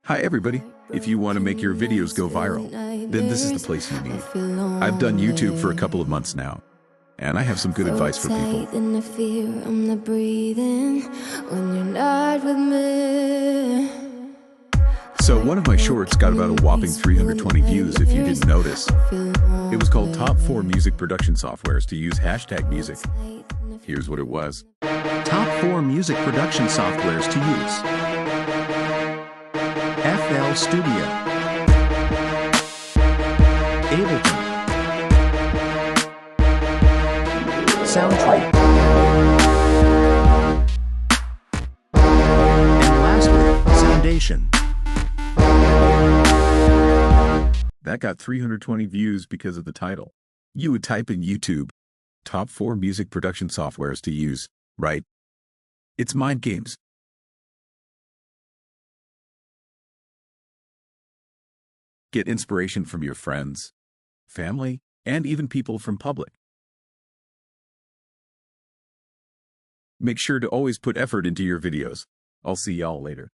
Hi everybody. If you want to make your videos go viral, then this is the place you need. I've done YouTube for a couple of months now, and I have some good advice for people. So one of my shorts got about a whopping 320 views if you didn't notice. It was called Top 4 Music Production Softwares to Use #music. Here's what it was. Top 4 music production softwares to use. FL Studio, Ableton, Soundtree, and lastly, Soundation. That got 320 views because of the title. You would type in YouTube, Top 4 Music Production Softwares to Use, right? It's mind games. Get inspiration from your friends, family, and even people from public. Make sure to always put effort into your videos. I'll see y'all later.